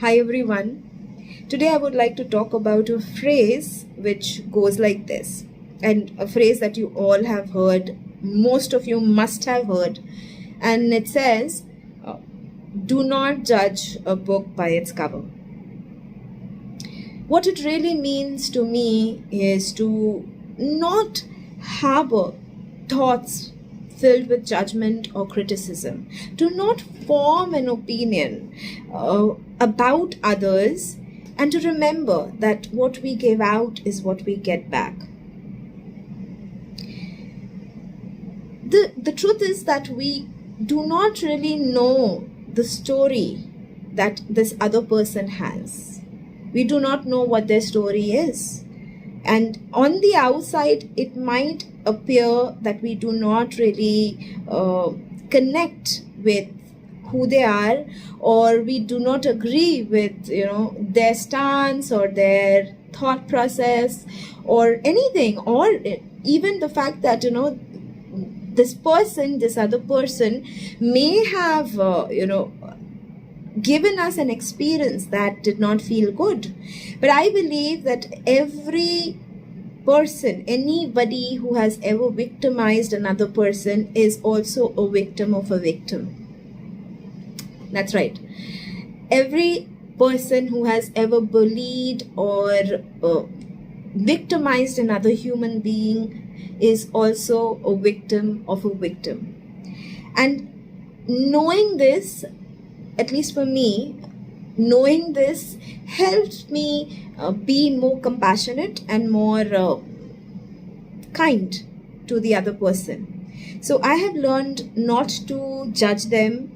Hi everyone. Today I would like to talk about a phrase which goes like this, and a phrase that you all have heard, most of you must have heard, and it says, do not judge a book by its cover. What it really means to me is to not harbor thoughts filled with judgment or criticism, to not form an opinion about others, and to remember that what we give out is what we get back. The truth is that we do not really know the story that this other person has. We do not know what their story is. And on the outside, it might appear that we do not really connect with who they are, or we do not agree with their stance or their thought process or anything, or even the fact that this other person may have given us an experience that did not feel good. But I believe that every person, anybody who has ever victimized another person, is also a victim of a victim. That's right. Every person who has ever bullied or victimized another human being is also a victim of a victim. And knowing this, at least for me, knowing this helps me be more compassionate and more kind to the other person. So I have learned not to judge them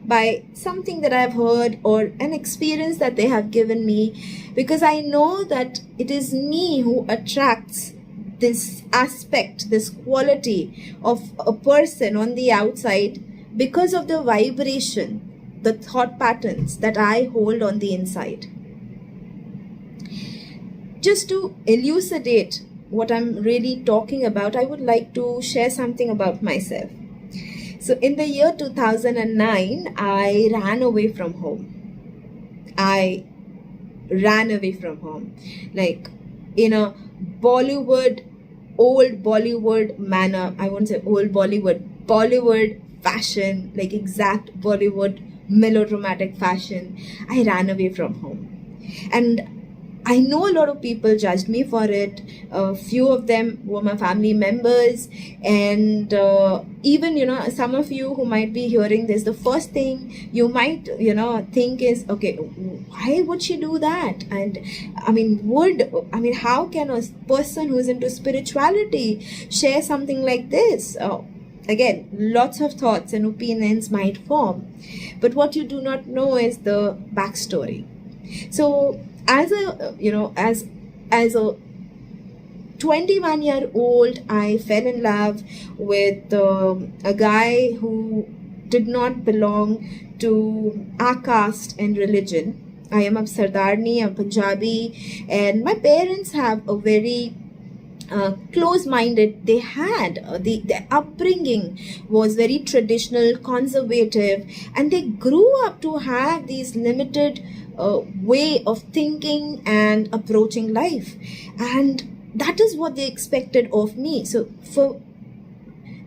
by something that I've heard or an experience that they have given me, because I know that it is me who attracts this aspect, this quality of a person on the outside because of the vibration, the thought patterns that I hold on the inside. Just to elucidate what I'm really talking about, I would like to share something about myself. So in the year 2009, I ran away from home. I ran away from home, like in a old Bollywood manner. I won't say old Bollywood fashion, like exact Bollywood melodramatic fashion. I ran away from home. And I know a lot of people judged me for it. A few of them were my family members, and even some of you who might be hearing this, the first thing you might think is, okay, why would she do that? And how can a person who's into spirituality share something like this? Again, lots of thoughts and opinions might form, but what you do not know is the backstory. So as a 21-year-old, I fell in love with a guy who did not belong to our caste and religion. I am of Sardarni, I'm Punjabi, and my parents have a very close-minded. They had their upbringing was very traditional, conservative, and they grew up to have these limited way of thinking and approaching life, and that is what they expected of me. So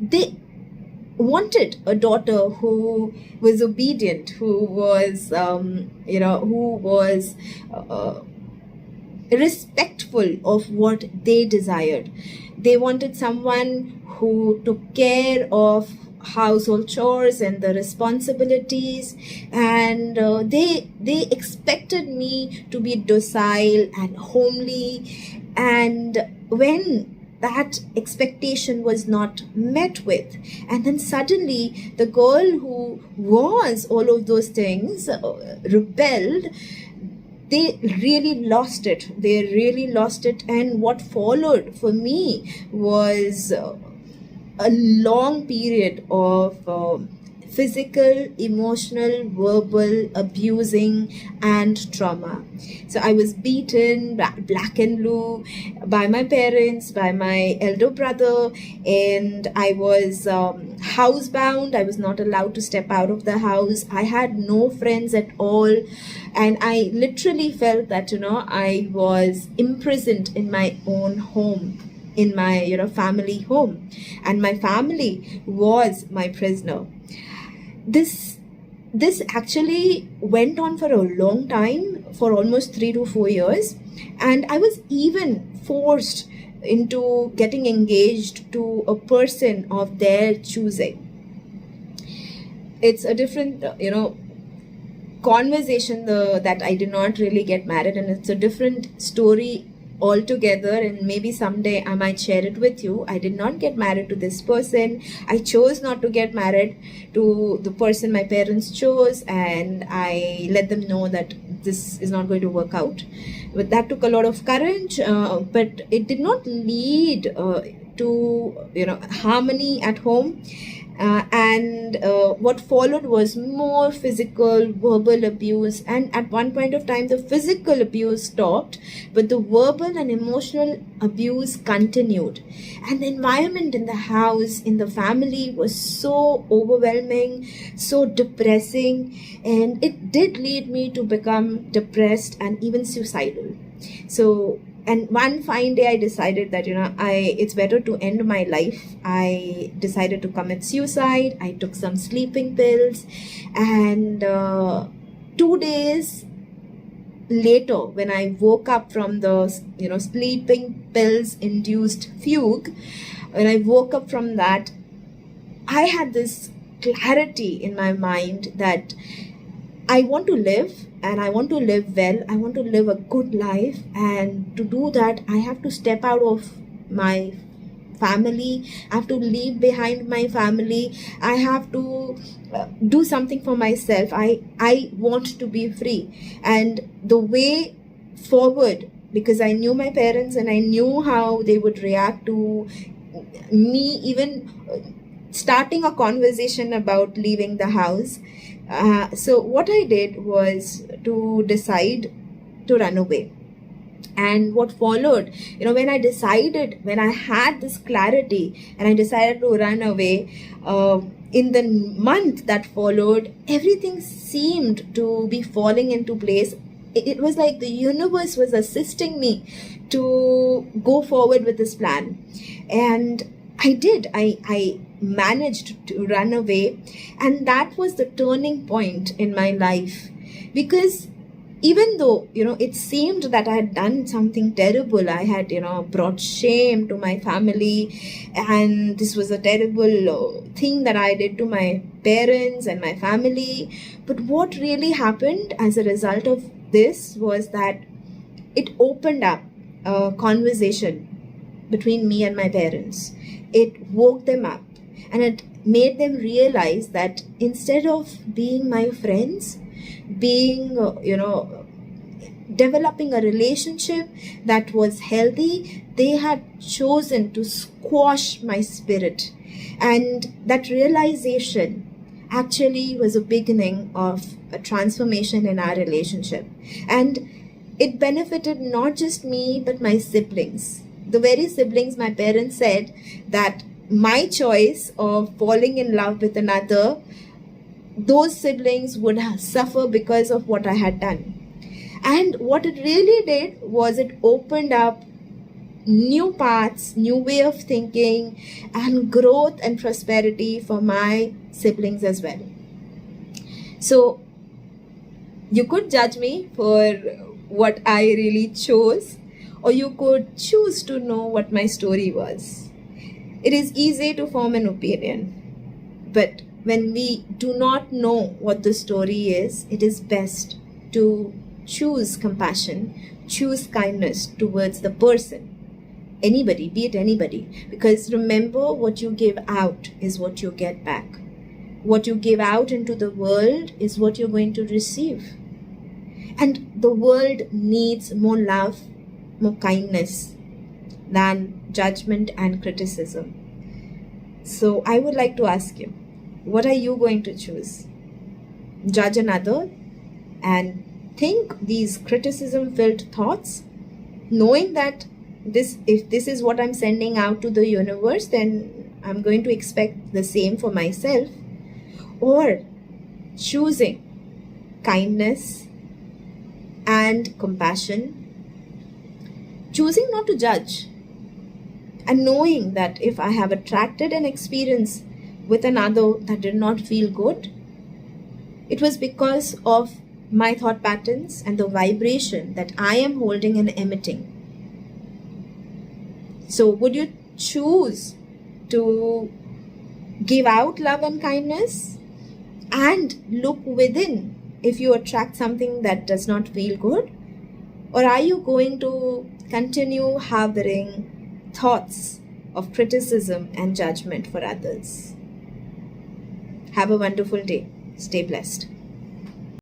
they wanted a daughter who was obedient, who was respectful of what they desired. They wanted someone who took care of household chores and the responsibilities, and they expected me to be docile and homely. And when that expectation was not met with, and then suddenly the girl who was all of those things rebelled, they really lost it. And what followed for me was a long period of physical, emotional, verbal, abusing, and trauma. So I was beaten black and blue by my parents, by my elder brother, and I was housebound. I was not allowed to step out of the house. I had no friends at all, and I literally felt that I was imprisoned in my own home, in my family home, and my family was my prisoner. This actually went on for a long time, for almost 3 to 4 years, and I was even forced into getting engaged to a person of their choosing. It's a different conversation that I did not really get married, and it's a different story altogether, and maybe someday I might share it with you. I did not get married to this person. I chose not to get married to the person my parents chose, and I let them know that this is not going to work out. But that took a lot of courage, but it did not lead to harmony at home. And what followed was more physical, verbal abuse, and at one point of time the physical abuse stopped, but the verbal and emotional abuse continued. And the environment in the house, in the family, was so overwhelming, so depressing, and it did lead me to become depressed and even suicidal. And one fine day I decided that it's better to end my life. I decided to commit suicide. I took some sleeping pills, and 2 days later, when I woke up from the sleeping pills induced fugue, when I woke up from that, I had this clarity in my mind that I want to live, and I want to live well. I want to live a good life, and to do that I have to step out of my family. I have to leave behind my family. I have to do something for myself. I want to be free, and the way forward, because I knew my parents and I knew how they would react to me even starting a conversation about leaving the house. So what I did was to decide to run away. And what followed, when I had this clarity and I decided to run away, in the month that followed, everything seemed to be falling into place. It was like the universe was assisting me to go forward with this plan. And I did. I managed to run away, and that was the turning point in my life. Because even though it seemed that I had done something terrible, I had brought shame to my family, and this was a terrible thing that I did to my parents and my family. But what really happened as a result of this was that it opened up a conversation between me and my parents. It woke them up, and it made them realize that instead of being my friends, being developing a relationship that was healthy, they had chosen to squash my spirit. And that realization actually was a beginning of a transformation in our relationship, and it benefited not just me but my siblings. The very siblings my parents said that my choice of falling in love with another, those siblings would suffer because of what I had done. And what it really did was it opened up new paths, new way of thinking, and growth and prosperity for my siblings as well. So you could judge me for what I really chose, or you could choose to know what my story was. It is easy to form an opinion, but when we do not know what the story is, it is best to choose compassion, choose kindness towards the person, anybody, be it anybody. Because remember, what you give out is what you get back. What you give out into the world is what you're going to receive. And the world needs more love, more kindness than judgment and criticism. So I would like to ask you, What are you going to choose? Judge another and think these criticism-filled thoughts, knowing that if this is what I'm sending out to the universe, then I'm going to expect the same for myself? Or choosing kindness and compassion, choosing not to judge, and knowing that if I have attracted an experience with another that did not feel good, it was because of my thought patterns and the vibration that I am holding and emitting. So would you choose to give out love and kindness and look within if you attract something that does not feel good? Or are you going to continue harboring thoughts of criticism and judgment for others? Have a wonderful day. Stay blessed.